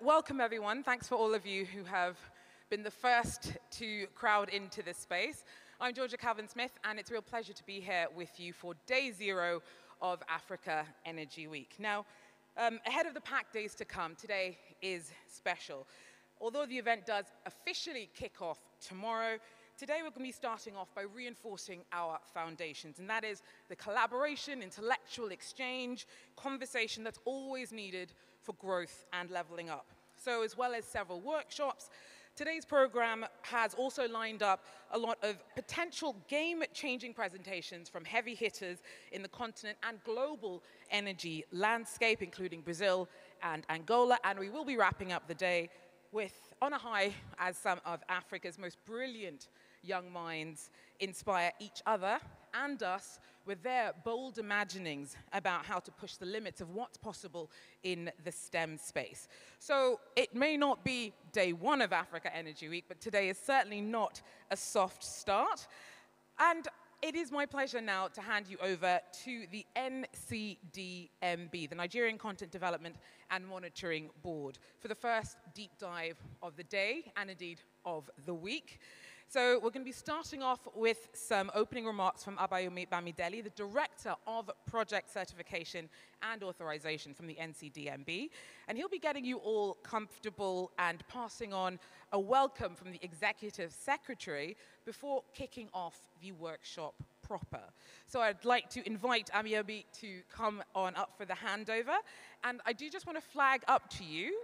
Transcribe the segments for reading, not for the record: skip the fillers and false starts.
Welcome, everyone. Thanks for all of you who have been the first to crowd into this space. I'm Georgia Calvin-Smith, and it's a real pleasure to be here with you for day 0 of Africa Energy Week. Now, ahead of the packed days to come, today is special. Although the event does officially kick off tomorrow, today we're going to be starting off by reinforcing our foundations, and that is the collaboration, intellectual exchange, conversation that's always needed for growth and leveling up. So as well as several workshops, today's program has also lined up a lot of potential game-changing presentations from heavy hitters in the continent and global energy landscape, including Brazil and Angola, and we will be wrapping up the day with, on a high, as some of Africa's most brilliant young minds inspire each other and us with their bold imaginings about how to push the limits of what's possible in the STEM space. So it may not be day 1 of Africa Energy Week, but today is certainly not a soft start. And it is my pleasure now to hand you over to the NCDMB, the Nigerian Content Development and Monitoring Board, for the first deep dive of the day and indeed of the week. So we're going to be starting off with some opening remarks from Abayomi Bamidele, the Director of Project Certification and Authorization from the NCDMB. And he'll be getting you all comfortable and passing on a welcome from the Executive Secretary before kicking off the workshop proper. So I'd like to invite Abayomi to come on up for the handover. And I do just want to flag up to you.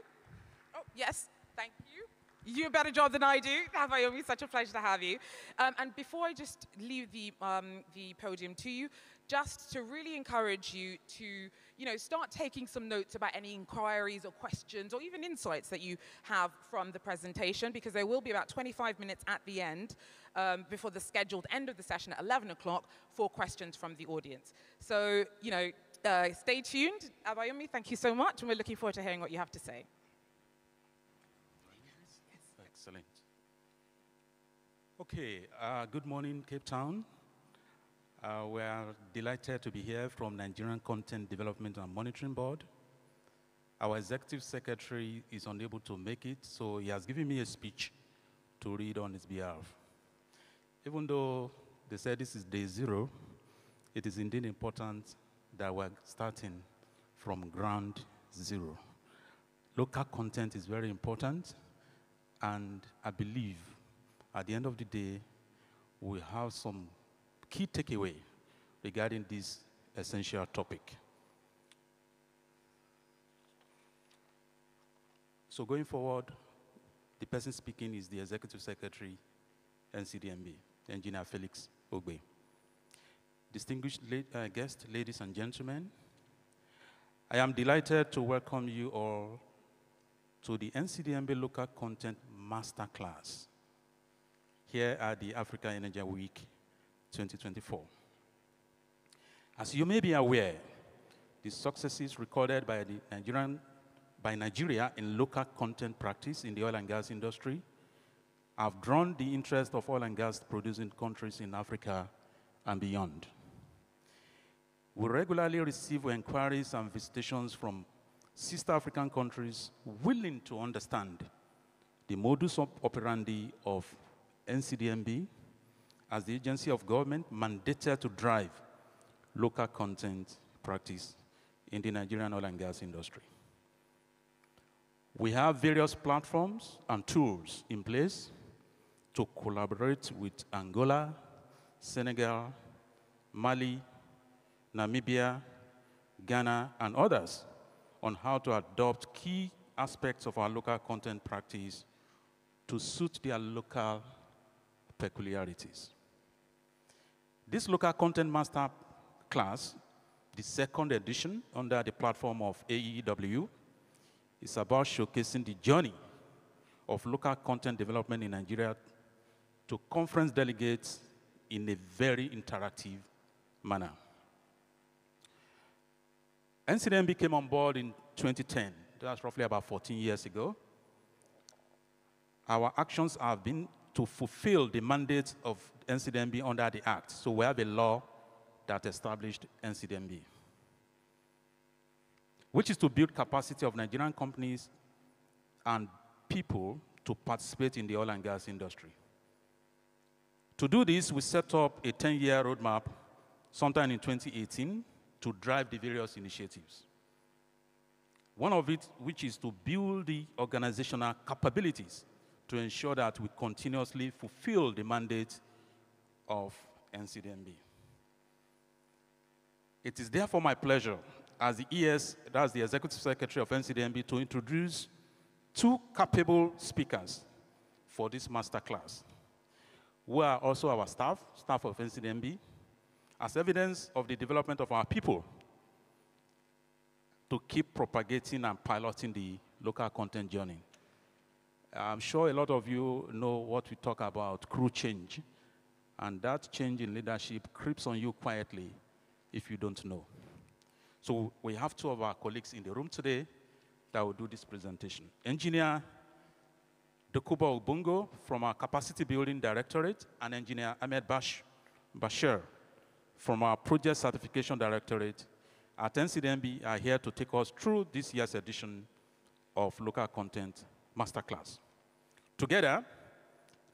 Oh, yes, thank you. You do a better job than I do. Abayomi, such a pleasure to have you. And before I just leave the podium to you, just to really encourage you to, start taking some notes about any inquiries or questions or even insights that you have from the presentation, because there will be about 25 minutes at the end before the scheduled end of the session at 11 o'clock for questions from the audience. So, stay tuned. Abayomi, thank you so much, and we're looking forward to hearing what you have to say. Excellent. Okay, good morning, Cape Town. We are delighted to be here from Nigerian Content Development and Monitoring Board. Our Executive Secretary is unable to make it, so he has given me a speech to read on his behalf. Even though they said this is day 0, it is indeed important that we're starting from ground 0. Local content is very important. And I believe at the end of the day, we'll have some key takeaway regarding this essential topic. So going forward, the person speaking is the Executive Secretary, NCDMB, Engineer Felix Ogbe. Distinguished guests, ladies and gentlemen, I am delighted to welcome you all to the NCDMB Local Content Masterclass here at the Africa Energy Week 2024. As you may be aware, the successes recorded by Nigeria in local content practice in the oil and gas industry have drawn the interest of oil and gas producing countries in Africa and beyond. We regularly receive inquiries and visitations from sister African countries willing to understand the modus operandi of NCDMB as the agency of government mandated to drive local content practice in the Nigerian oil and gas industry. We have various platforms and tools in place to collaborate with Angola, Senegal, Mali, Namibia, Ghana, and others on how to adopt key aspects of our local content practice to suit their local peculiarities. This local content master class, the second edition under the platform of AEW, is about showcasing the journey of local content development in Nigeria to conference delegates in a very interactive manner. NCDMB came on board in 2010. That's roughly about 14 years ago. Our actions have been to fulfill the mandate of NCDMB under the Act. So we have a law that established NCDMB, which is to build capacity of Nigerian companies and people to participate in the oil and gas industry. To do this, we set up a 10-year roadmap sometime in 2018 to drive the various initiatives. One of it, which is to build the organizational capabilities to ensure that we continuously fulfill the mandate of NCDMB. It is therefore my pleasure as the ES, that's the Executive Secretary of NCDMB, to introduce two capable speakers for this masterclass, who are also our staff of NCDMB, as evidence of the development of our people to keep propagating and piloting the local content journey. I'm sure a lot of you know what we talk about, crew change, and that change in leadership creeps on you quietly if you don't know. So we have two of our colleagues in the room today that will do this presentation. Engineer Dokuba Ubungo from our Capacity Building Directorate, and Engineer Ahmed Bashir from our Project Certification Directorate at NCDMB are here to take us through this year's edition of Local Content Masterclass. Together,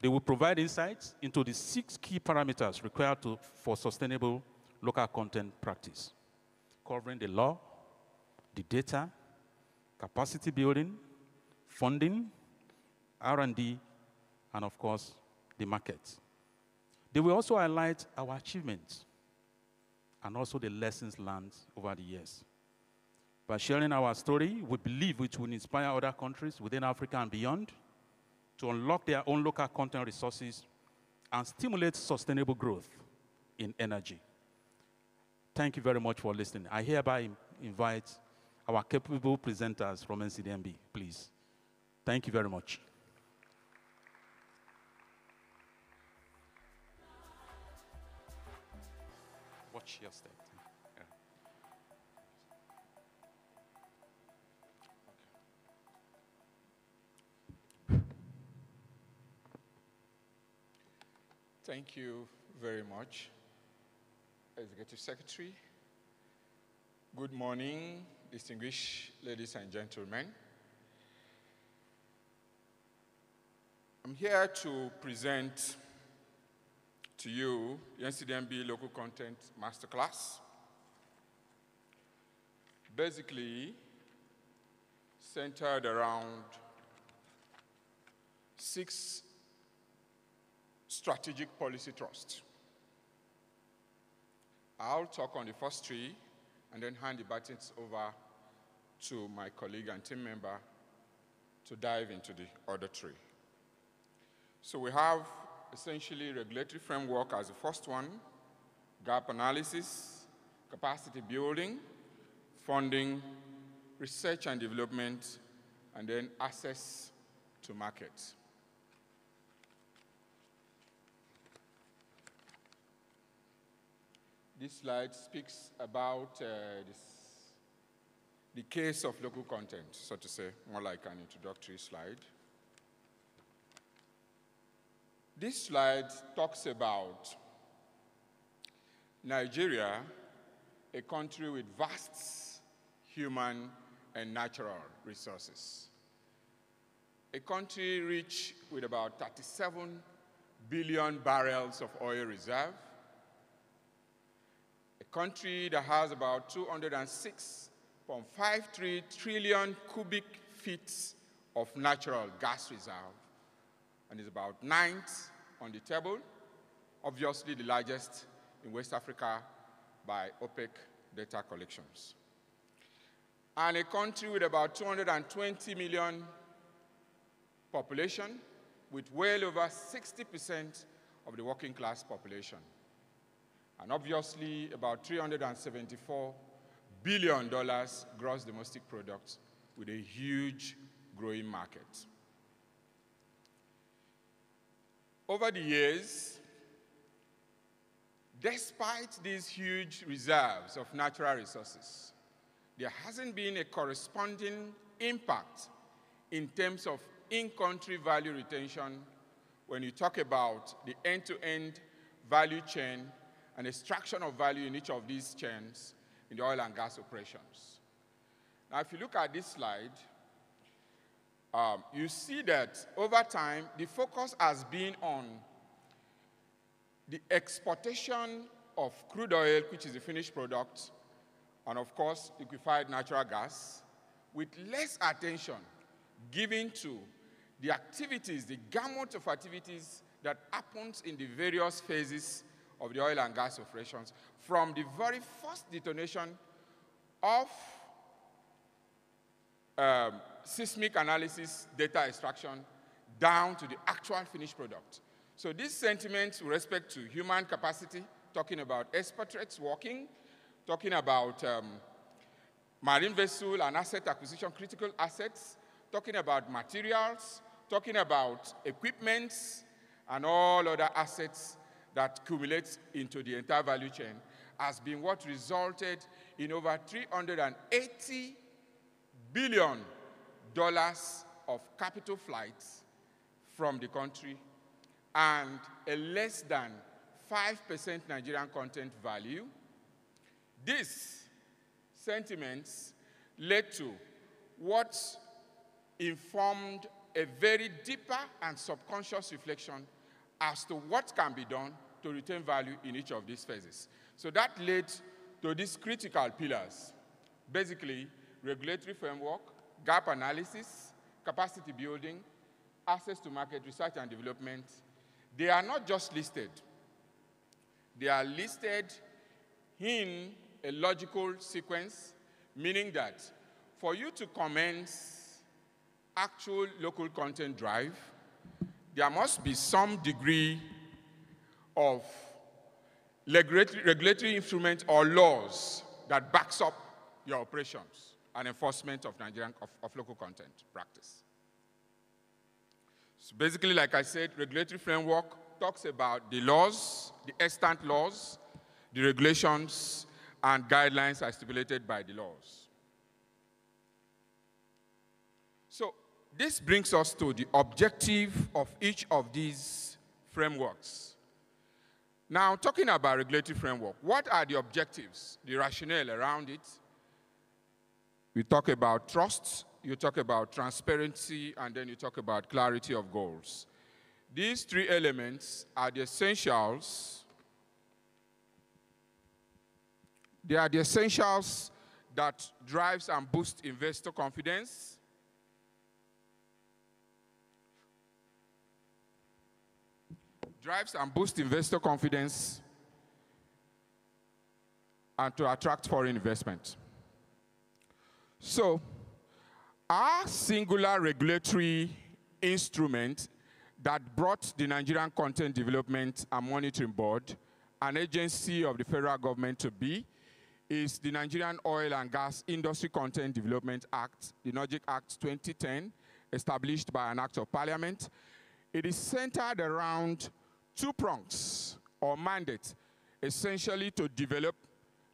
they will provide insights into the 6 key parameters required for sustainable local content practice, covering the law, the data, capacity building, funding, R&D, and of course, the market. They will also highlight our achievements and also the lessons learned over the years. By sharing our story, we believe it will inspire other countries within Africa and beyond to unlock their own local content resources and stimulate sustainable growth in energy. Thank you very much for listening. I hereby invite our capable presenters from NCDMB, please. Thank you very much. Watch your step. Yeah. Thank you very much, Executive Secretary. Good morning, distinguished ladies and gentlemen. I'm here to present to you the NCDMB Local Content Masterclass. Basically, centered around 6 strategic policy thrusts. I'll talk on the first 3 and then hand the batons over to my colleague and team member to dive into the other 3. So we have essentially regulatory framework as the first one, gap analysis, capacity building, funding, research and development, and then access to markets. This slide speaks about the case of local content, so to say, more like an introductory slide. This slide talks about Nigeria, a country with vast human and natural resources. A country rich with about 37 billion barrels of oil reserve. A country that has about 206.53 trillion cubic feet of natural gas reserve, and is about 9th on the table, obviously the largest in West Africa by OPEC data collections. And a country with about 220 million population, with well over 60% of the working class population. And obviously about $374 billion gross domestic product with a huge growing market. Over the years, despite these huge reserves of natural resources, there hasn't been a corresponding impact in terms of in-country value retention when you talk about the end-to-end value chain and extraction of value in each of these chains in the oil and gas operations. Now, if you look at this slide, you see that over time, the focus has been on the exportation of crude oil, which is the finished product, and of course, liquefied natural gas, with less attention given to the activities, the gamut of activities that happens in the various phases of the oil and gas operations, from the very first detonation of seismic analysis, data extraction, down to the actual finished product. So these sentiments with respect to human capacity, talking about expatriates working, talking about marine vessel and asset acquisition, critical assets, talking about materials, talking about equipments, and all other assets that accumulate into the entire value chain, has been what resulted in over $380 billion of capital flights from the country and a less than 5% Nigerian content value. These sentiments led to what informed a very deeper and subconscious reflection as to what can be done to retain value in each of these phases. So that led to these critical pillars, basically regulatory framework, gap analysis, capacity building, access to market, research and development. They are not just listed. They are listed in a logical sequence, meaning that for you to commence actual local content drive, there must be some degree of regulatory instrument or laws that backs up your operations and enforcement of of local content practice. So basically, like I said, regulatory framework talks about the laws, the extant laws, the regulations, and guidelines are stipulated by the laws. So this brings us to the objective of each of these frameworks. Now, talking about regulatory framework, what are the objectives, the rationale around it? We talk about trust, you talk about transparency, and then you talk about clarity of goals. These three elements are the essentials. They are the essentials that drives and boosts investor confidence, and to attract foreign investment. So, our singular regulatory instrument that brought the Nigerian Content Development and Monitoring Board, an agency of the federal government, to be, is the Nigerian Oil and Gas Industry Content Development Act, the NOGIC Act 2010, established by an act of parliament. It is centered around two prongs or mandates, essentially to develop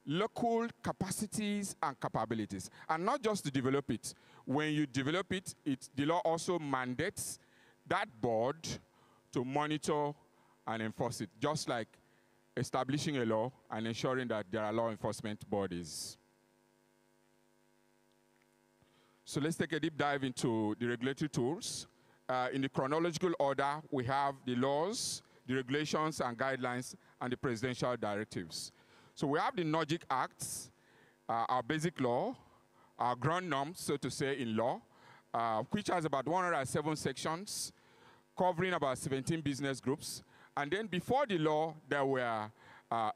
local capacities and capabilities. And not just to develop it. When you develop it, the law also mandates that board to monitor and enforce it, just like establishing a law and ensuring that there are law enforcement bodies. So let's take a deep dive into the regulatory tools. In the chronological order, we have the laws, the regulations and guidelines, and the presidential directives. So we have the NOGIC Acts, our basic law, our ground norms, so to say, in law, which has about 107 sections, covering about 17 business groups. And then before the law, there were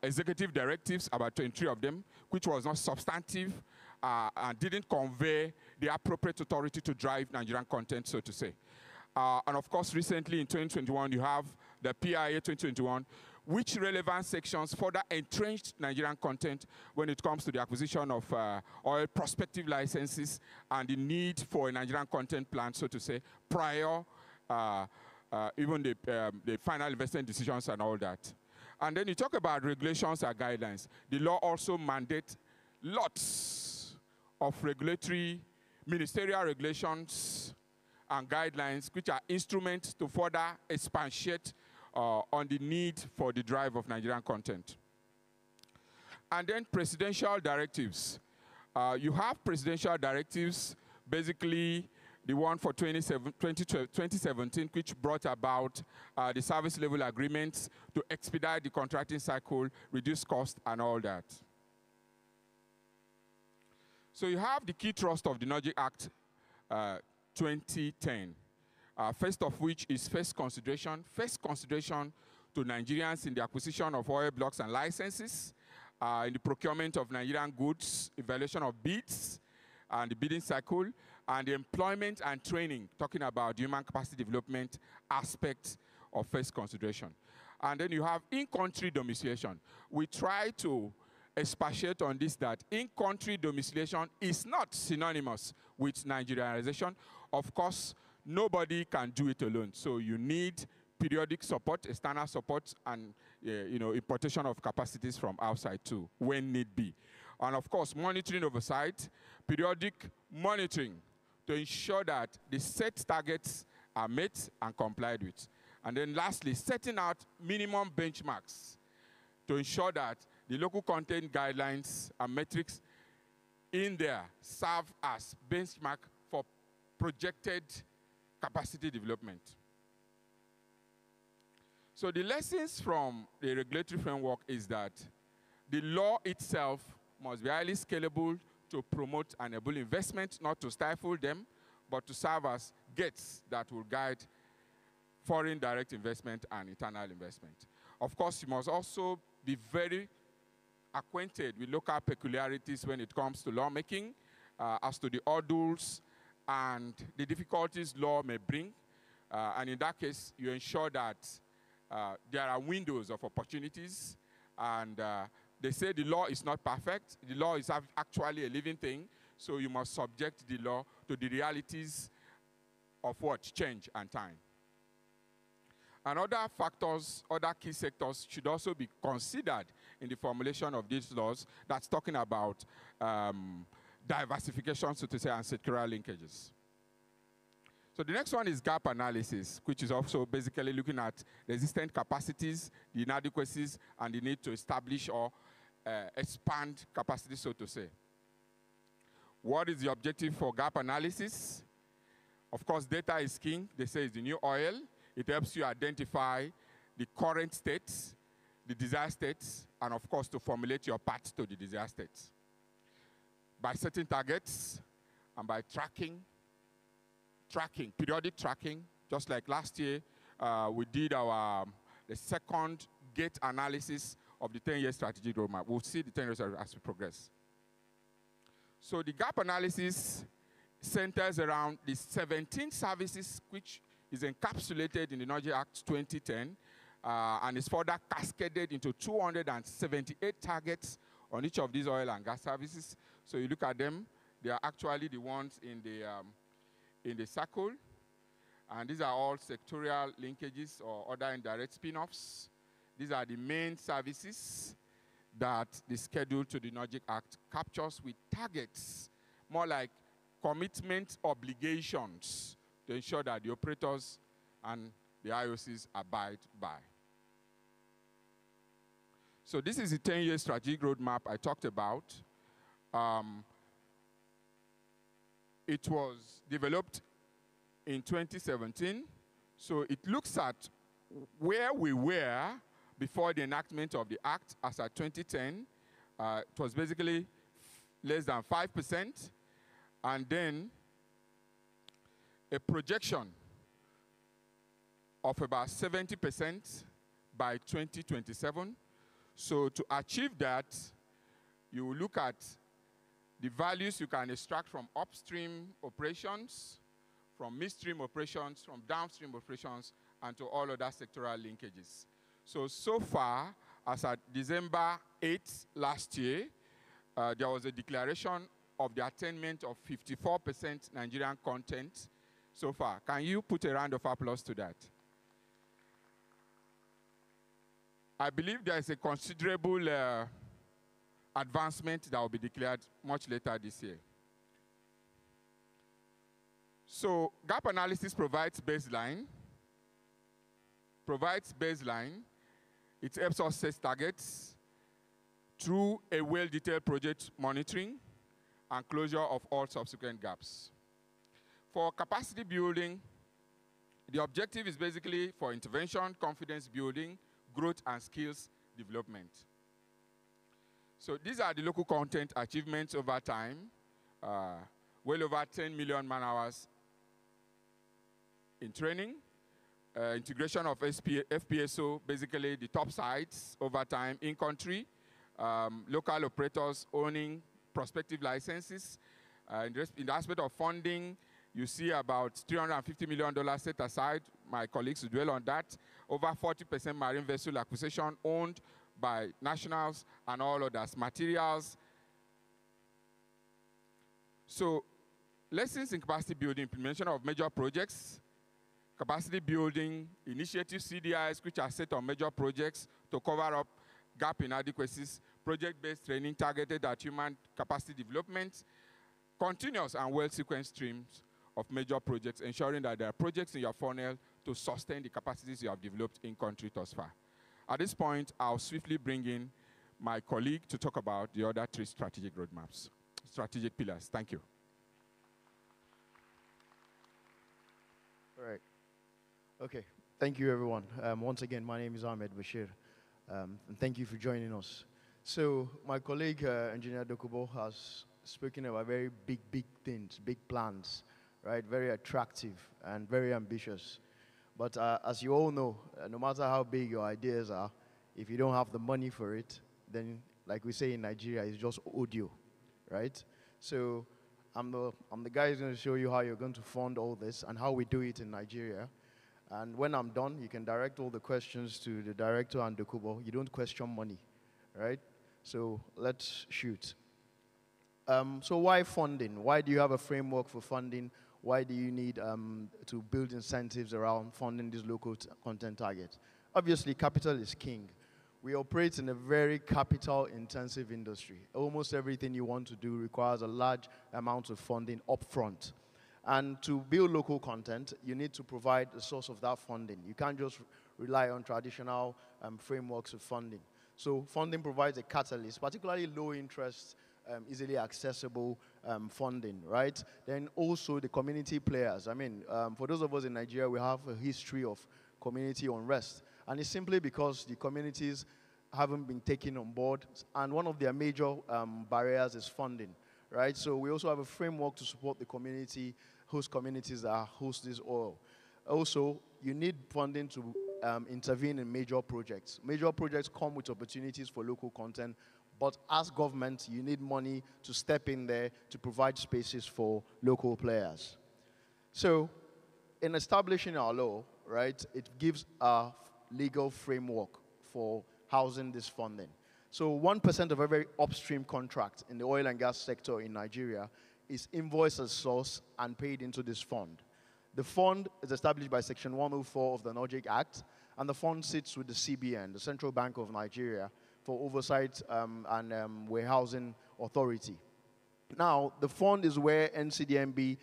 executive directives, about 23 of them, which was not substantive and didn't convey the appropriate authority to drive Nigerian content, so to say. And of course, recently in 2021, you have the PIA 2021, which relevant sections further entrenched Nigerian content when it comes to the acquisition of oil prospective licenses and the need for a Nigerian content plan, so to say, prior even the final investment decisions and all that. And then you talk about regulations and guidelines. The law also mandates lots of regulatory, ministerial regulations and guidelines, which are instruments to further expatiate on the need for the drive of Nigerian content. And then presidential directives. You have presidential directives basically the one for 2017, which brought about the service level agreements to expedite the contracting cycle, reduce cost, and all that. So you have the key thrust of the NOGIC Act 2010, first of which is first consideration to Nigerians in the acquisition of oil blocks and licenses, in the procurement of Nigerian goods, evaluation of bids, and the bidding cycle, and the employment and training, talking about human capacity development aspects of first consideration. And then you have in-country domiciliation. We try to expatiate on this, that in-country domiciliation is not synonymous with Nigerianization. Of course, nobody can do it alone. So you need periodic support, external support, and importation of capacities from outside too, when need be. And of course, monitoring oversight, periodic monitoring to ensure that the set targets are met and complied with. And then lastly, setting out minimum benchmarks to ensure that the local content guidelines and metrics in there serve as benchmark for projected capacity development. So the lessons from the regulatory framework is that the law itself must be highly scalable to promote and enable investment, not to stifle them, but to serve as gates that will guide foreign direct investment and internal investment. Of course, you must also be very acquainted with local peculiarities when it comes to lawmaking, as to the hurdles and the difficulties law may bring. And in that case, you ensure that there are windows of opportunities, and they say the law is not perfect. The law is actually a living thing, so you must subject the law to the realities of what? Change and time. And other factors, other key sectors should also be considered in the formulation of these laws. That's talking about diversification, so to say, and sectoral linkages. So the next one is gap analysis, which is also basically looking at the existing capacities, the inadequacies, and the need to establish or expand capacity, so to say. What is the objective for gap analysis? Of course, data is king. They say it's the new oil. It helps you identify the current states, the desired states, and of course, to formulate your path to the desired states. By setting targets and by periodic tracking, just like last year, we did the second gate analysis of the 10-year strategic roadmap. We'll see the 10 years as we progress. So the gap analysis centers around the 17 services which is encapsulated in the NOGIC Act 2010, and is further cascaded into 278 targets on each of these oil and gas services. So you look at them, they are actually the ones in the circle, and these are all sectorial linkages or other indirect spin-offs. These are the main services that the schedule to the NOGIC Act captures with targets, more like commitment obligations to ensure that the operators and the IOCs abide by. So this is the 10-year strategic roadmap I talked about. It was developed in 2017, so it looks at where we were before the enactment of the Act as at 2010. It was basically less than 5%, and then a projection of about 70% by 2027. So to achieve that, you will look at the values you can extract from upstream operations, from midstream operations, from downstream operations, and to all other sectoral linkages. So far, as at December 8th last year, there was a declaration of the attainment of 54% Nigerian content so far. Can you put a round of applause to that? I believe there is a considerable advancement that will be declared much later this year. So gap analysis provides baseline. It helps us set targets through a well-detailed project monitoring and closure of all subsequent gaps. For capacity building, the objective is basically for intervention, confidence building, growth, and skills development. So these are the local content achievements over time. Well over 10 million man-hours in training. Integration of FPSO, basically the top sites over time in country. Local operators owning prospective licenses. In the aspect of funding, you see about $350 million set aside. My colleagues will dwell on that. Over 40% marine vessel acquisition owned by nationals and all others. Materials. So, lessons in capacity building, implementation of major projects, capacity building, initiative CDIs, which are set on major projects to cover up gap inadequacies, project-based training targeted at human capacity development, continuous and well-sequenced streams of major projects, ensuring that there are projects in your funnel to sustain the capacities you have developed in country thus far. At this point, I'll swiftly bring in my colleague to talk about the other 3 strategic roadmaps, strategic pillars. Thank you. All right. Okay. Thank you, everyone. Once again, my name is Ahmed Bashir, and thank you for joining us. So my colleague, Engineer Dokubo, has spoken about very big things, big plans, right? Very attractive and very ambitious. But as you all know, no matter how big your ideas are, if you don't have the money for it, then, like we say in Nigeria, it's just audio, right? So I'm the guy who's going to show you how you're going to fund all this and how we do it in Nigeria. And when I'm done, you can direct all the questions to the director and Dokubo. You don't question money, right? So let's shoot. So why funding? Why do you have a framework for funding? Why do you need to build incentives around funding these local content targets? Obviously, capital is king. We operate in a very capital-intensive industry. Almost everything you want to do requires a large amount of funding upfront. And to build local content, you need to provide the source of that funding. You can't just rely on traditional frameworks of funding. So funding provides a catalyst, particularly low interest, easily accessible funding, right? Then also the community players. I mean, for those of us in Nigeria, we have a history of community unrest. And it's simply because the communities haven't been taken on board. And one of their major barriers is funding, right? So we also have a framework to support the community, host communities that host this oil. Also, you need funding to intervene in major projects. Major projects come with opportunities for local content, but as government, you need money to step in there to provide spaces for local players. So, in establishing our law, right, it gives a legal framework for housing this funding. So 1% of every upstream contract in the oil and gas sector in Nigeria is invoiced as source and paid into this fund. The fund is established by Section 104 of the NORGIC Act, and the fund sits with the CBN, the Central Bank of Nigeria, for oversight and warehousing authority. Now, the fund is where NCDMB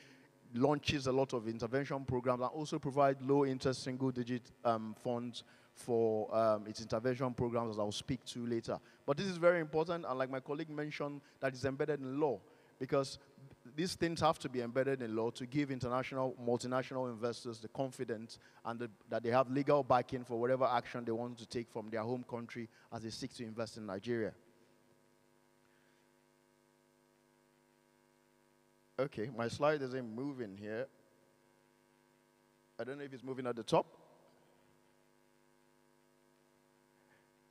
launches a lot of intervention programs and also provides low-interest single-digit funds for its intervention programs, as I'll speak to later. But this is very important, and like my colleague mentioned, that is embedded in law, because these things have to be embedded in law to give international, multinational investors the confidence and that they have legal backing for whatever action they want to take from their home country as they seek to invest in Nigeria. Okay, my slide isn't moving here. I don't know if it's moving at the top.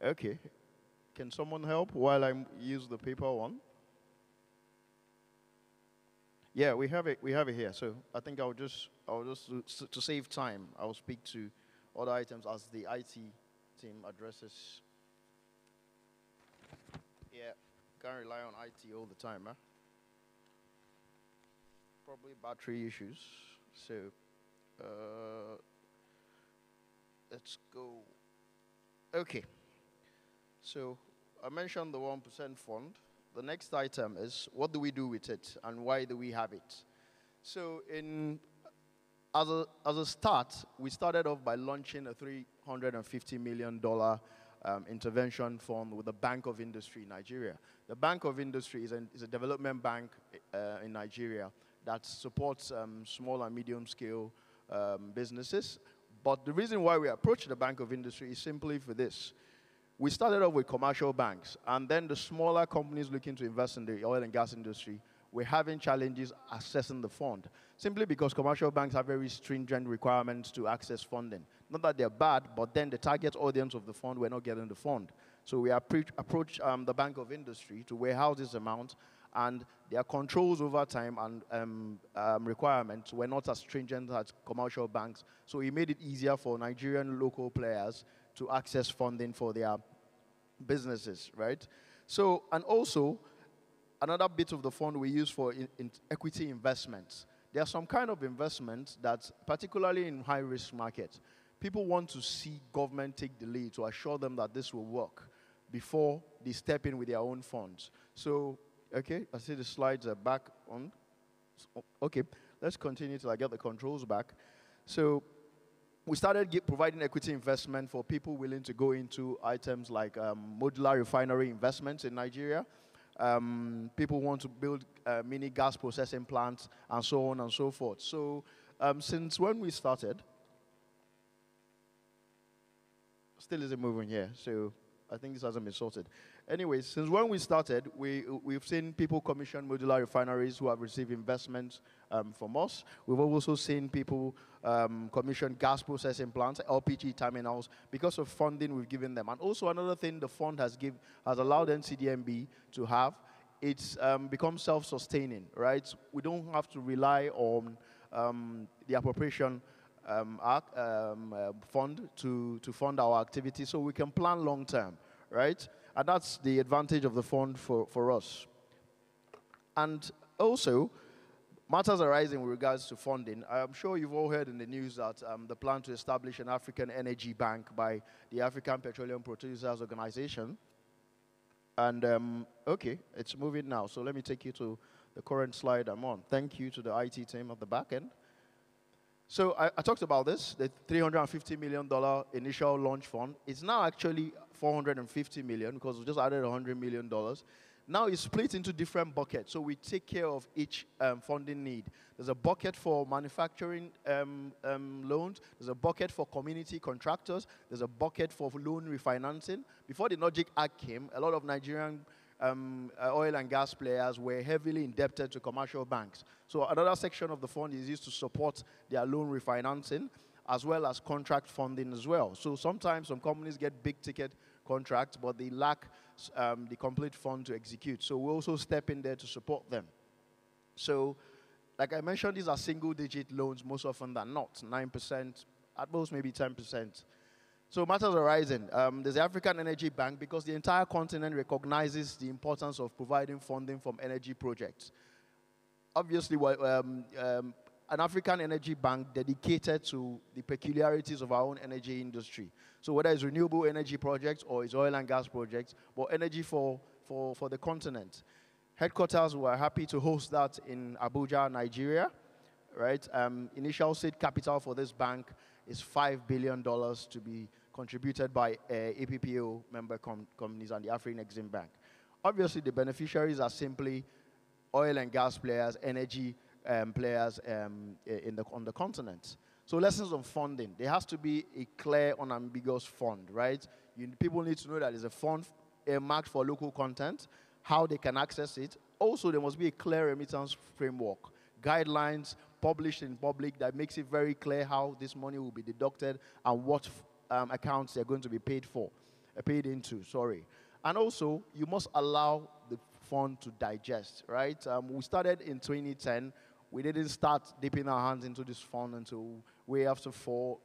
Okay, can someone help while I use the paper one? Yeah, we have it here. So I think I'll just to save time, I'll speak to other items as the IT team addresses. Yeah, can't rely on IT all the time, huh? Probably battery issues. So let's go. Okay. So I mentioned the 1% fund. The next item is, what do we do with it and why do we have it? So as a start, we started off by launching a $350 million intervention fund with the Bank of Industry in Nigeria. The Bank of Industry is a development bank in Nigeria that supports small and medium scale businesses. But the reason why we approached the Bank of Industry is simply for this. We started off with commercial banks, and then the smaller companies looking to invest in the oil and gas industry were having challenges accessing the fund, simply because commercial banks have very stringent requirements to access funding. Not that they're bad, but then the target audience of the fund were not getting the fund. So we approached the Bank of Industry to warehouse this amount, and their controls over time and requirements were not as stringent as commercial banks. So it made it easier for Nigerian local players to access funding for their businesses, right? So, and also, another bit of the fund we use for in equity investments. There are some kind of investments that, particularly in high-risk markets, people want to see government take the lead to assure them that this will work before they step in with their own funds. So, okay, I see the slides are back on. Okay, let's continue till I get the controls back. So, we started providing equity investment for people willing to go into items like modular refinery investments in Nigeria. People want to build mini gas processing plants and so on and so forth. So since when we started, still isn't moving here, so I think this hasn't been sorted. Anyway, since when we started, we've seen people commission modular refineries who have received investments from us. We've also seen people commission gas processing plants, LPG terminals, because of funding we've given them. And also another thing the fund has allowed NCDMB to have, it's become self-sustaining, right? We don't have to rely on the appropriation fund to fund our activities, so we can plan long-term, right? And that's the advantage of the fund for us. And also, matters arising with regards to funding. I'm sure you've all heard in the news that the plan to establish an African energy bank by the African Petroleum Producers Organization. And, okay, it's moving now. So let me take you to the current slide I'm on. Thank you to the IT team at the back end. So I talked about this, the $350 million initial launch fund. It's now actually $450 million because we just added $100 million. Now it's split into different buckets, so we take care of each funding need. There's a bucket for manufacturing loans. There's a bucket for community contractors. There's a bucket for loan refinancing. Before the NOGIC Act came, a lot of Nigerian oil and gas players were heavily indebted to commercial banks. So another section of the fund is used to support their loan refinancing as well as contract funding as well. So sometimes some companies get big ticket contracts, but they lack the complete fund to execute. So we also step in there to support them. So like I mentioned, these are single digit loans most often than not, 9%, at most maybe 10%. So matters arising. There's the African Energy Bank because the entire continent recognizes the importance of providing funding from energy projects. Obviously, an African Energy Bank dedicated to the peculiarities of our own energy industry. So whether it's renewable energy projects or it's oil and gas projects, but energy for the continent. Headquarters, we're happy to host that in Abuja, Nigeria, right? Initial seed capital for this bank is $5 billion to be contributed by APPO member companies and the African Exim Bank. Obviously, the beneficiaries are simply oil and gas players, energy players on the continent. So lessons on funding. There has to be a clear, unambiguous fund, right? People need to know that there's a fund earmarked for local content, how they can access it. Also, there must be a clear remittance framework, guidelines published in public that makes it very clear how this money will be deducted and what accounts they're going to be paid into. And also, you must allow the fund to digest, right? We started in 2010. We didn't start dipping our hands into this fund until way after 5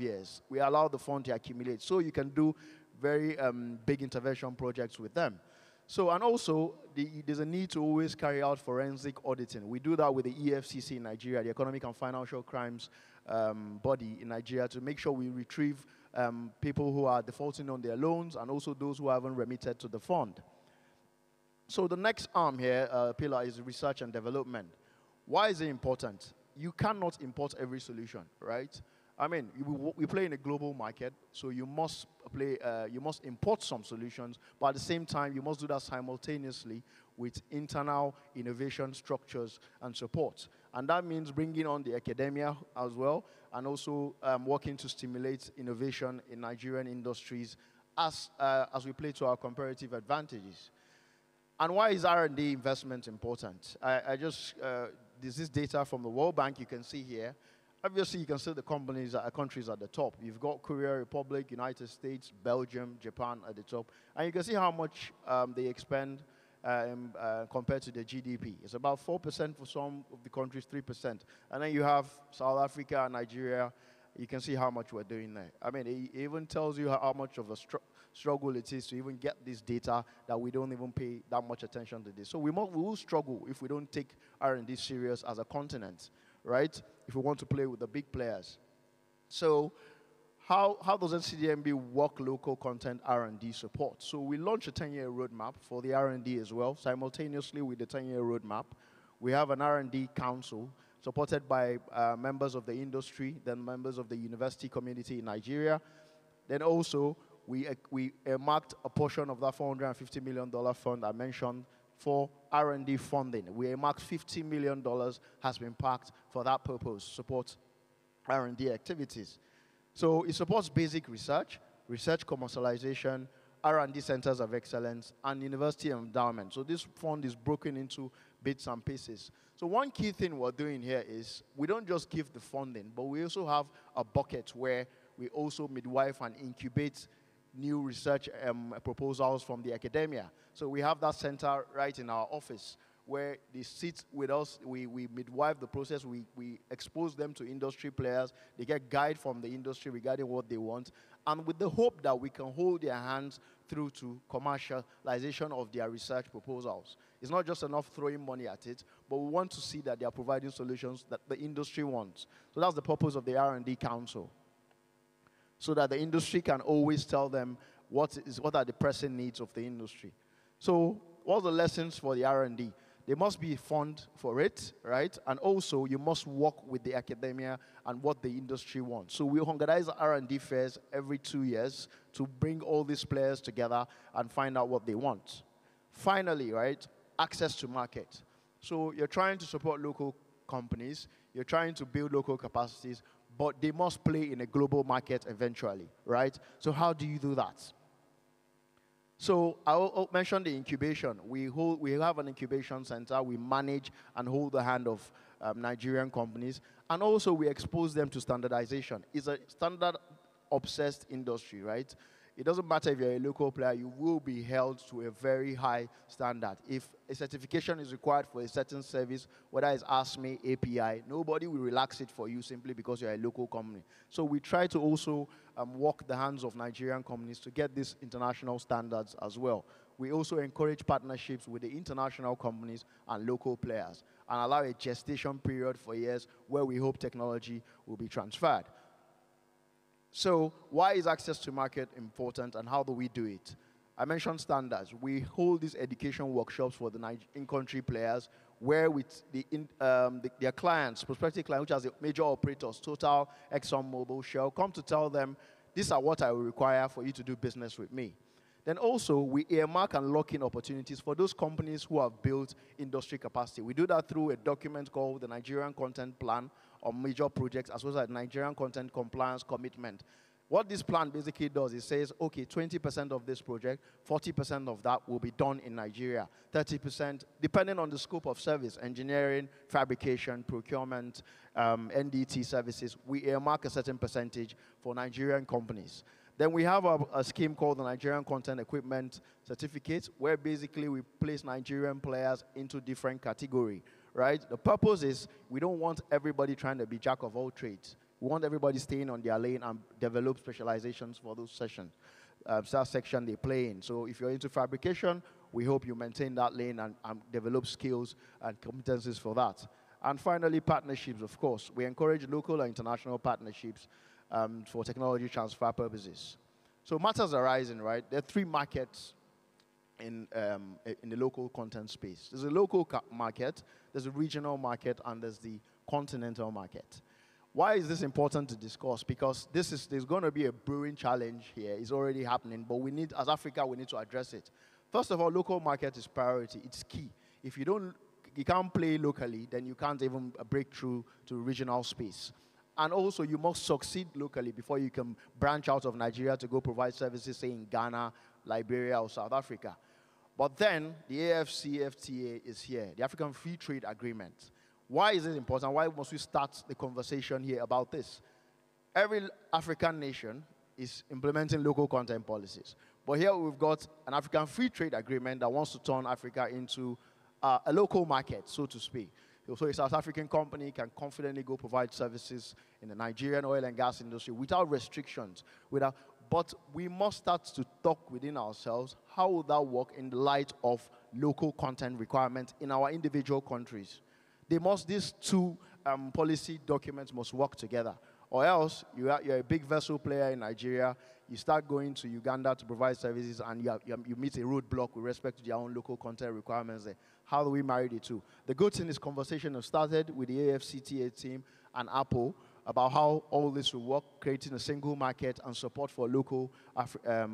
years. We allowed the fund to accumulate, so you can do very big intervention projects with them. So, and also, there's a need to always carry out forensic auditing. We do that with the EFCC in Nigeria, the Economic and Financial Crimes body in Nigeria, to make sure we retrieve people who are defaulting on their loans and also those who haven't remitted to the fund. So the next arm here, pillar, is research and development. Why is it important? You cannot import every solution, right? I mean, we play in a global market, so you must import some solutions, but at the same time, you must do that simultaneously with internal innovation structures and support. And that means bringing on the academia as well, and also working to stimulate innovation in Nigerian industries as we play to our comparative advantages. And why is R&D investment important? This is data from the World Bank you can see here. Obviously, you can see the countries at the top. You've got Korea, Republic, United States, Belgium, Japan at the top. And you can see how much they expend compared to the GDP. It's about 4% for some of the countries, 3%. And then you have South Africa and Nigeria. You can see how much we're doing there. I mean, it even tells you how much of a struggle it is to even get this data, that we don't even pay that much attention to this. So we will struggle if we don't take R&D serious as a continent, right? If we want to play with the big players. So how does NCDMB work local content R&D support? So we launched a 10-year roadmap for the R&D as well, simultaneously with the 10-year roadmap. We have an R&D council supported by members of the industry, then members of the university community in Nigeria. Then also, we earmarked a portion of that $450 million fund I mentioned for R&D funding. We earmarked $50 million has been parked for that purpose, support R&D activities. So it supports basic research, research commercialization, R&D centers of excellence, and university endowment. So this fund is broken into bits and pieces. So one key thing we're doing here is we don't just give the funding, but we also have a bucket where we also midwife and incubate new research proposals from the academia. So we have that center right in our office where they sit with us, we midwife the process, we expose them to industry players, they get guide from the industry regarding what they want, and with the hope that we can hold their hands through to commercialization of their research proposals. It's not just enough throwing money at it, but we want to see that they are providing solutions that the industry wants. So that's the purpose of the R&D Council, so that the industry can always tell them what are the pressing needs of the industry. So what's the lessons for the R&D? There must be a fund for it, right? And also, you must work with the academia and what the industry wants. So we organize R&D fairs every 2 years to bring all these players together and find out what they want. Finally, right, access to market. So you're trying to support local companies, you're trying to build local capacities, but they must play in a global market eventually, right? So how do you do that? So I'll mention the incubation. We have an incubation center. We manage and hold the hand of Nigerian companies. And also we expose them to standardization. It's a standard-obsessed industry, right? It doesn't matter if you're a local player, you will be held to a very high standard. If a certification is required for a certain service, whether it's ASME, API, nobody will relax it for you simply because you're a local company. So we try to also walk the hands of Nigerian companies to get these international standards as well. We also encourage partnerships with the international companies and local players and allow a gestation period for years where we hope technology will be transferred. So why is access to market important and how do we do it? I mentioned standards. We hold these education workshops for the in-country players where with their clients, prospective clients, which are the major operators, Total, ExxonMobil, Shell, come to tell them, these are what I will require for you to do business with me. Then also, we earmark and lock in opportunities for those companies who have built industry capacity. We do that through a document called the Nigerian Content Plan on major projects, as well as a Nigerian Content Compliance Commitment. What this plan basically does, it says, okay, 20% of this project, 40% of that will be done in Nigeria. 30%, depending on the scope of service, engineering, fabrication, procurement, NDT services, we earmark a certain percentage for Nigerian companies. Then we have a scheme called the Nigerian Content Equipment Certificate, where basically we place Nigerian players into different categories, right? The purpose is we don't want everybody trying to be jack of all trades. We want everybody staying on their lane and develop specializations for those sessions, section they play in. So if you're into fabrication, we hope you maintain that lane and develop skills and competencies for that. And finally, partnerships, of course. We encourage local and international partnerships for technology transfer purposes. So matters are rising, right? There are three markets in the local content space. There's a local market, there's a regional market, and there's the continental market. Why is this important to discuss? Because there's going to be a brewing challenge here. It's already happening, but we need, as Africa, we need to address it. First of all, local market is priority. It's key. If you can't play locally, then you can't even break through to regional space. And also, you must succeed locally before you can branch out of Nigeria to go provide services, say, in Ghana, Liberia, or South Africa. But then, the AFCFTA is here, the African Free Trade Agreement. Why is it important? Why must we start the conversation here about this? Every African nation is implementing local content policies. But here we've got an African Free Trade Agreement that wants to turn Africa into a local market, so to speak. So a South African company can confidently go provide services in the Nigerian oil and gas industry without restrictions. But we must start to talk within ourselves, how will that work in the light of local content requirements in our individual countries? These two policy documents must work together. Or else, you're a big vessel player in Nigeria, you start going to Uganda to provide services, and you meet a roadblock with respect to their own local content requirements there. How do we marry the two? The good thing is conversation has started with the AFCTA team and Apple about how all this will work, creating a single market and support for local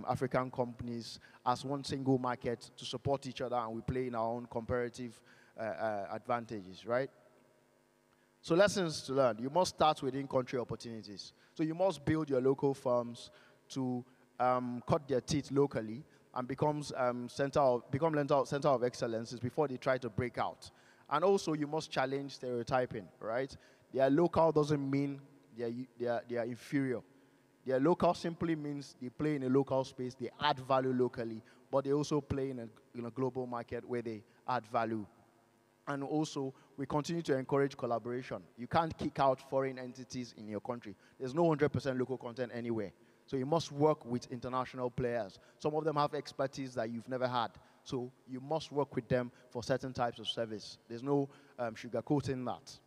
African companies as one single market to support each other, and we play in our own comparative advantages, right? So lessons to learn. You must start with in-country opportunities. So you must build your local firms to cut their teeth locally and become center of excellences before they try to break out. And also, you must challenge stereotyping, right? They are local doesn't mean they are inferior. They are local simply means they play in a local space, they add value locally, but they also play in a global market where they add value. And also, we continue to encourage collaboration. You can't kick out foreign entities in your country. There's no 100% local content anywhere. So you must work with international players. Some of them have expertise that you've never had. So you must work with them for certain types of service. There's no sugarcoating that.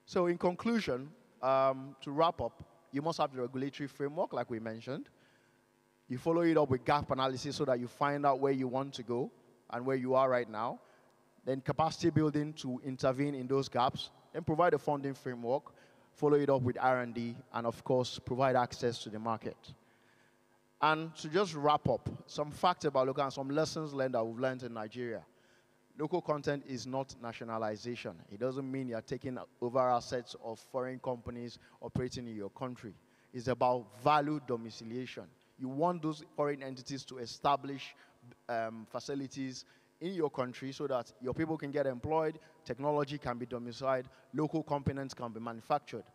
So in conclusion, to wrap up, you must have the regulatory framework, like we mentioned. You follow it up with gap analysis so that you find out where you want to go and where you are right now. Then capacity building to intervene in those gaps. Then provide a funding framework. Follow it up with R&D, and of course, provide access to the market. And to just wrap up, some facts about local and some lessons learned that we've learned in Nigeria. Local content is not nationalization. It doesn't mean you're taking over assets of foreign companies operating in your country. It's about value domiciliation. You want those foreign entities to establish facilities in your country so that your people can get employed, technology can be domiciled, local components can be manufactured.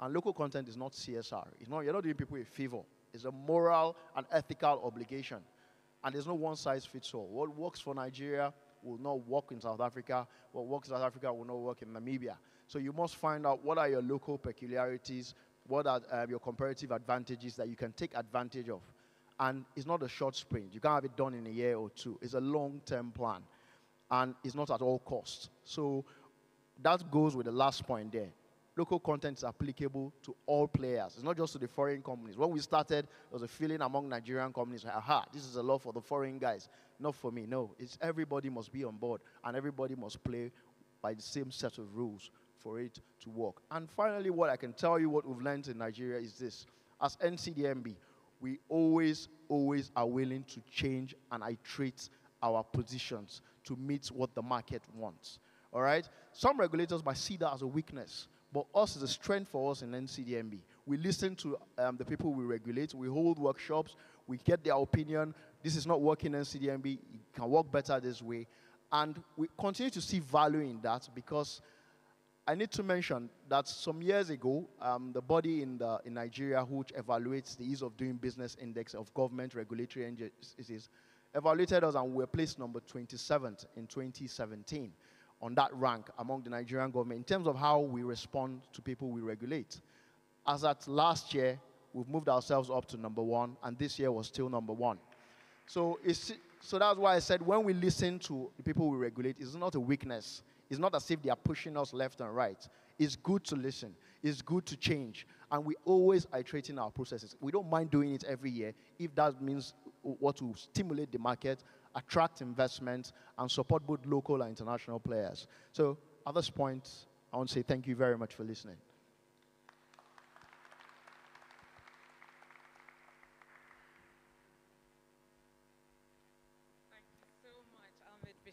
And local content is not CSR. You're not doing people a favor. It's a moral and ethical obligation. And there's no one-size-fits-all. What works for Nigeria will not work in South Africa. What works in South Africa will not work in Namibia. So you must find out what are your local peculiarities, what are your comparative advantages that you can take advantage of. And it's not a short sprint. You can't have it done in a year or two. It's a long-term plan. And it's not at all costs. So that goes with the last point there. Local content is applicable to all players. It's not just to the foreign companies. When we started, there was a feeling among Nigerian companies, aha, this is a law for the foreign guys. Not for me, no. It's everybody must be on board, and everybody must play by the same set of rules for it to work. And finally, what I can tell you what we've learned in Nigeria is this. As NCDMB, we always are willing to change and iterate our positions to meet what the market wants. All right? Some regulators might see that as a weakness, but us is a strength for us in NCDMB. We listen to the people we regulate. We hold workshops. We get their opinion. This is not working in NCDMB. It can work better this way. And we continue to see value in that because I need to mention that some years ago, the body in Nigeria which evaluates the ease of doing business index of government regulatory agencies evaluated us, and we were placed number 27th in 2017 on that rank among the Nigerian government in terms of how we respond to people we regulate. As at last year, we've moved ourselves up to number 1, and this year was still number 1. So that's why I said when we listen to the people we regulate, it's not a weakness. It's not as if they are pushing us left and right. It's good to listen. It's good to change. And we always iterate in our processes. We don't mind doing it every year if that means what will stimulate the market, attract investment, and support both local and international players. So at this point, I want to say thank you very much for listening.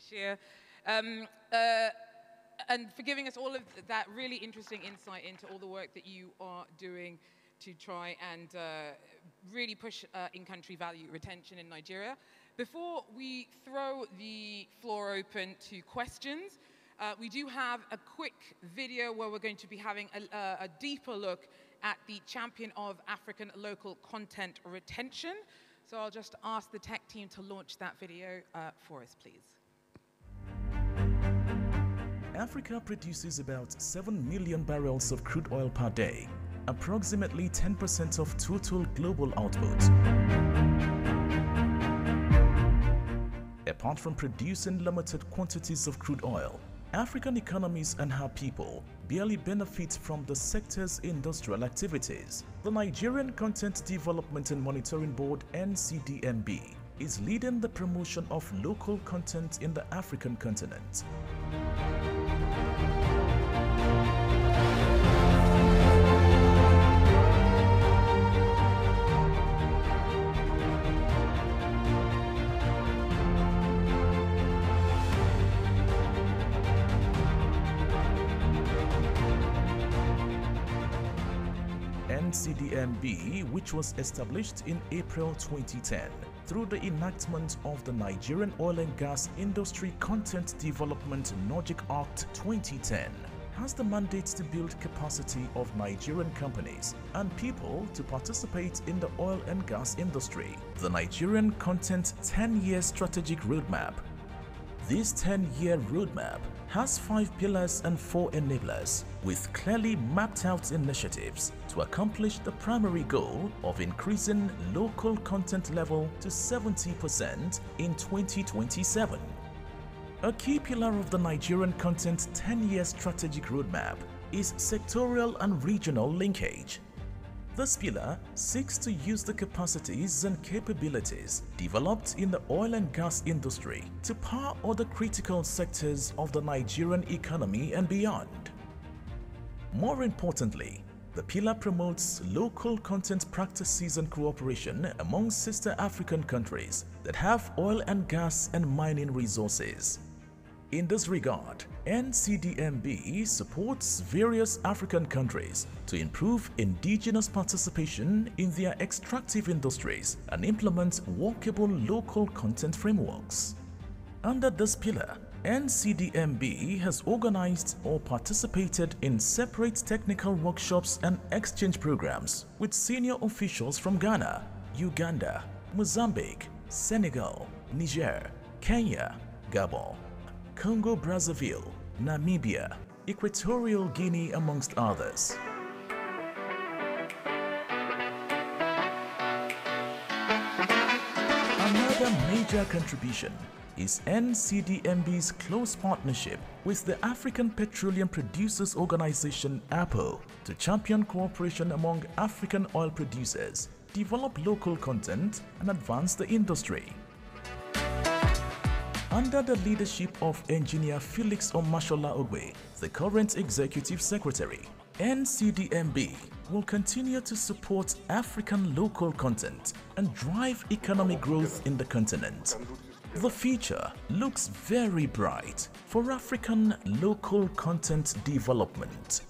Bashir. And for giving us all of that really interesting insight into all the work that you are doing to try and really push in-country value retention in Nigeria. Before we throw the floor open to questions, we do have a quick video where we're going to be having a deeper look at the champion of African local content retention. So I'll just ask the tech team to launch that video for us, please. Africa produces about 7 million barrels of crude oil per day, approximately 10% of total global output. Apart from producing limited quantities of crude oil, African economies and her people barely benefit from the sector's industrial activities. The Nigerian Content Development and Monitoring Board, NCDMB, is leading the promotion of local content in the African continent. NCDMB, which was established in April 2010 through the enactment of the Nigerian Oil and Gas Industry Content Development NOGIC Act 2010, has the mandate to build capacity of Nigerian companies and people to participate in the oil and gas industry. The Nigerian Content 10-Year Strategic Roadmap. This 10-year roadmap has 5 pillars and 4 enablers, with clearly mapped out initiatives to accomplish the primary goal of increasing local content level to 70% in 2027. A key pillar of the Nigerian Content 10-Year Strategic Roadmap is sectorial and regional linkage. This pillar seeks to use the capacities and capabilities developed in the oil and gas industry to power other critical sectors of the Nigerian economy and beyond. More importantly, the pillar promotes local content practices and cooperation among sister African countries that have oil and gas and mining resources. In this regard, NCDMB supports various African countries to improve indigenous participation in their extractive industries and implement workable local content frameworks. Under this pillar, NCDMB has organized or participated in separate technical workshops and exchange programs with senior officials from Ghana, Uganda, Mozambique, Senegal, Niger, Kenya, Gabon, Congo-Brazzaville, Namibia, Equatorial Guinea, amongst others. Another major contribution is NCDMB's close partnership with the African Petroleum Producers Organization, APO, to champion cooperation among African oil producers, develop local content, and advance the industry. Under the leadership of Engineer Felix Omashola Ogbe, the current Executive Secretary, NCDMB will continue to support African local content and drive economic growth in the continent. The future looks very bright for African local content development.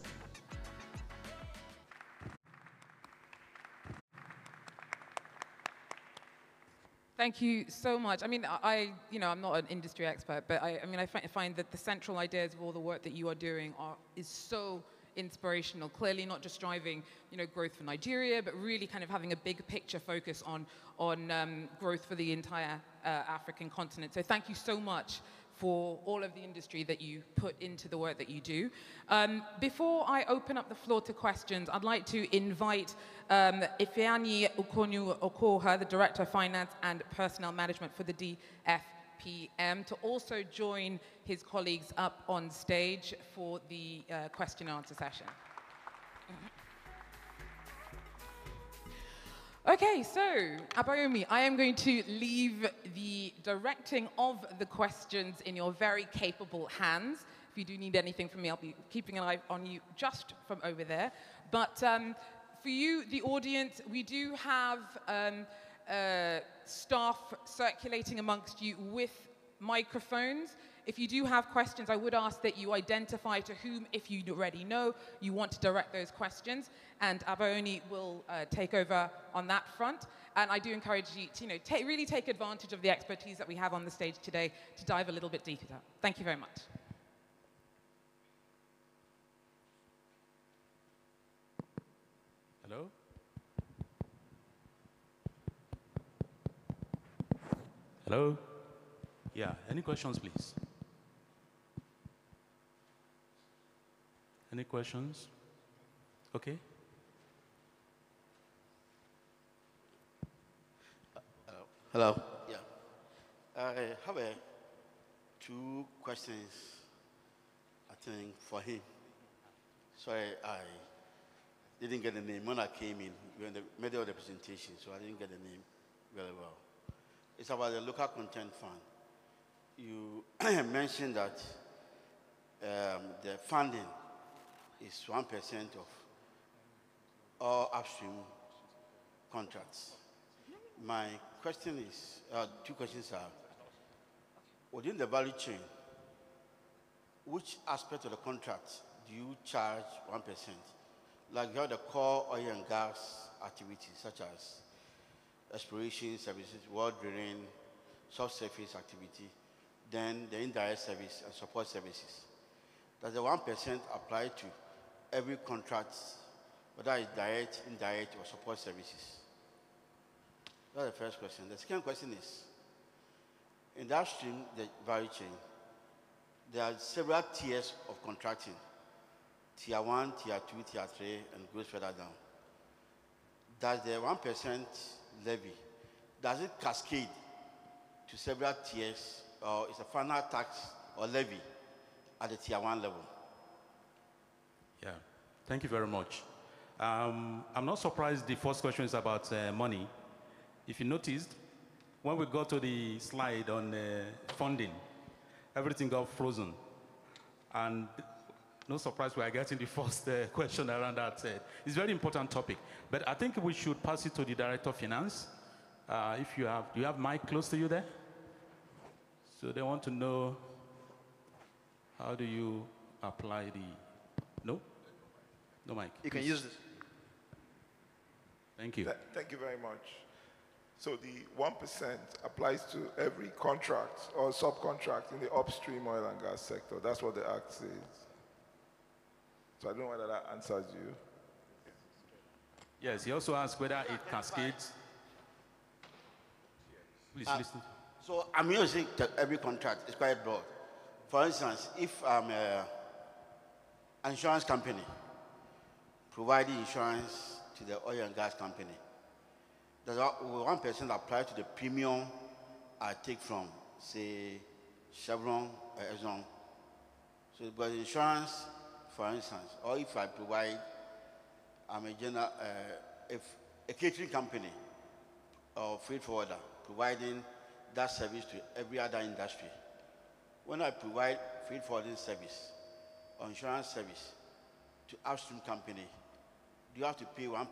Thank you so much. I mean, I'm not an industry expert, but I find that the central ideas of all the work that you are doing is so inspirational. Clearly, not just driving, growth for Nigeria, but really kind of having a big picture focus on growth for the entire African continent. So thank you so much for all of the industry that you put into the work that you do. Before I open up the floor to questions, I'd like to invite Ifeanyi Okonu-Okoha, the Director of Finance and Personnel Management for the DFPM, to also join his colleagues up on stage for the question and answer session. Okay, so Abayomi, I am going to leave the directing of the questions in your very capable hands. If you do need anything from me, I'll be keeping an eye on you just from over there. But for you, the audience, we do have staff circulating amongst you with microphones. If you do have questions, I would ask that you identify to whom, if you already know, you want to direct those questions, and Abaoni will take over on that front. And I do encourage you to really take advantage of the expertise that we have on the stage today to dive a little bit deeper. Thank you very much. Hello? Hello? Yeah, any questions, please? Any questions? Okay. Hello. Yeah. I have two questions, I think, for him. Sorry, I didn't get the name. When I came in, we were in the middle of the presentation, so I didn't get the name very well. It's about the local content fund. You mentioned that the funding is 1% of all upstream contracts. My question is, two questions are, within the value chain, which aspect of the contract do you charge 1%? Like you have the core oil and gas activities, such as exploration services, well drilling, subsurface activity, then the indirect service and support services. Does the 1% apply to every contract, whether it's direct, indirect, or support services? That's the first question. The second question is, in the upstream, the value chain, there are several tiers of contracting. Tier 1, Tier 2, Tier 3, and goes further down. Does the 1% levy, does it cascade to several tiers, or is a final tax or levy at the Tier 1 level? Yeah, thank you very much. I'm not surprised the first question is about money. If you noticed, when we got to the slide on funding, everything got frozen. And no surprise we are getting the first question around that. It's a very important topic. But I think we should pass it to the Director of Finance. If you have, do you have mic close to you there? So they want to know, how do you apply the, no? No mic. You can use this. Thank you. Thank you very much. So the 1% applies to every contract or subcontract in the upstream oil and gas sector. That's what the Act says. So I don't know whether that answers you. Yes, he also asked whether it cascades. Please listen. So I'm using every contract. It's quite broad. For instance, if I'm an insurance company providing insurance to the oil and gas company, does 1% apply to the premium I take from, say, Chevron or Exxon? So, but insurance, for instance, or if I provide, I'm a general, if a catering company or freight forwarder providing that service to every other industry, when I provide freight forwarding service or insurance service to upstream company, do you have to pay 1%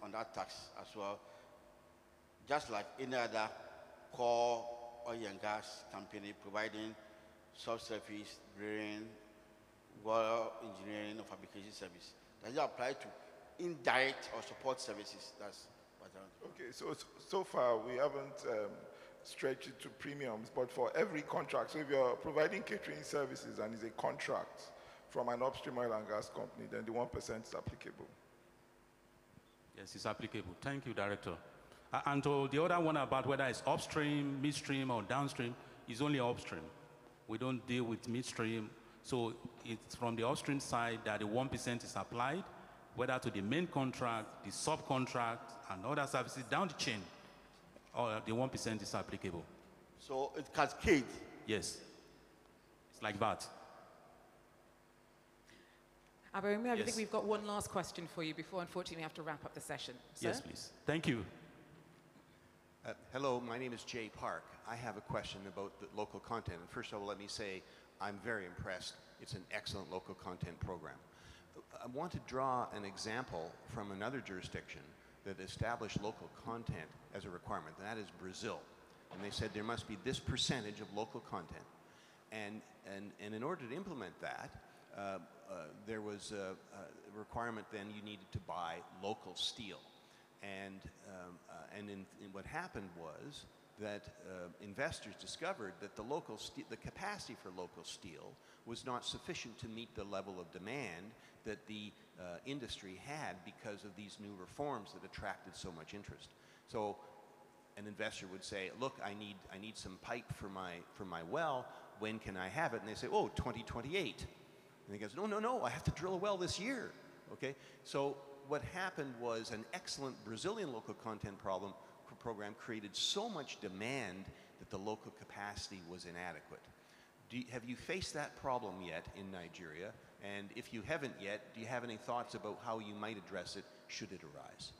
on that tax as well? Just like any other core oil and gas company providing subsurface, drilling, well engineering or fabrication service. Does it apply to indirect or support services? That's what I'm... Okay, so far we haven't stretched it to premiums, but for every contract, so if you're providing catering services and it's a contract from an upstream oil and gas company, then the 1% is applicable. Yes, it's applicable. Thank you, Director. And to the other one about whether it's upstream, midstream, or downstream, is only upstream. We don't deal with midstream. So it's from the upstream side that the 1% is applied, whether to the main contract, the subcontract, and other services down the chain, or the 1% is applicable. So it cascades? Yes. It's like that. Abayomi, I Yes. think we've got one last question for you before, unfortunately, we have to wrap up the session. Sir? Yes, please. Thank you. Hello, my name is Jay Park. I have a question about the local content. And first of all, let me say I'm very impressed. It's an excellent local content program. I want to draw an example from another jurisdiction that established local content as a requirement, and that is Brazil. And they said there must be this percentage of local content. And in order to implement that, there was a requirement then you needed to buy local steel. And what happened was that investors discovered that the capacity for local steel was not sufficient to meet the level of demand that the industry had because of these new reforms that attracted so much interest. So an investor would say, look, I need some pipe for my well. When can I have it? And they say, oh, 2028. And he goes, no, I have to drill a well this year. Okay? So what happened was an excellent Brazilian local content program created so much demand that the local capacity was inadequate. Have you faced that problem yet in Nigeria? And if you haven't yet, do you have any thoughts about how you might address it should it arise?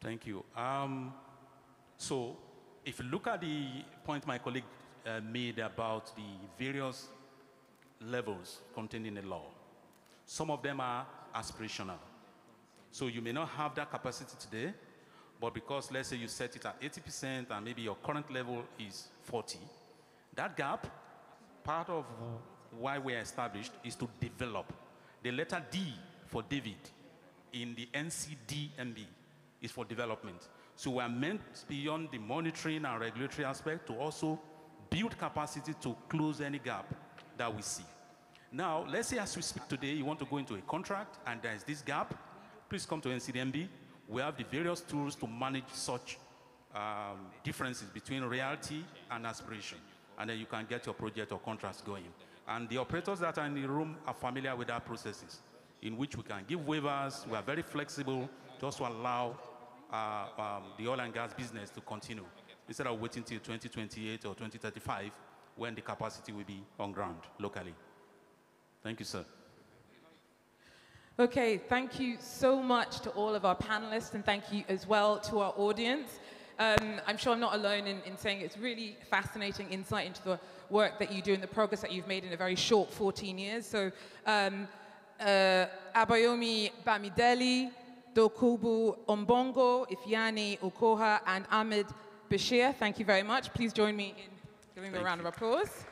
Thank you. So if you look at the point my colleague made about the various levels contained in the law, some of them are aspirational. So you may not have that capacity today, but because let's say you set it at 80% and maybe your current level is 40, that gap, part of why we are established is to develop. The letter D for David in the NCDMB is for development. So we are meant beyond the monitoring and regulatory aspect to also build capacity to close any gap that we see. Now, let's say as we speak today, you want to go into a contract and there is this gap, please come to NCDMB. We have the various tools to manage such differences between reality and aspiration. And then you can get your project or contracts going. And the operators that are in the room are familiar with our processes, in which we can give waivers. We are very flexible just to allow the oil and gas business to continue, instead of waiting till 2028 or 2035 when the capacity will be on ground locally. Thank you, sir. Okay, thank you so much to all of our panelists, and thank you as well to our audience. I'm sure I'm not alone in saying it's really fascinating insight into the work that you do and the progress that you've made in a very short 14 years. So Abayomi Bamidele, Dokubu Ombongo, Ifeanyi Okoha, and Ahmed Bashir, thank you very much. Please join me in giving them a round of applause.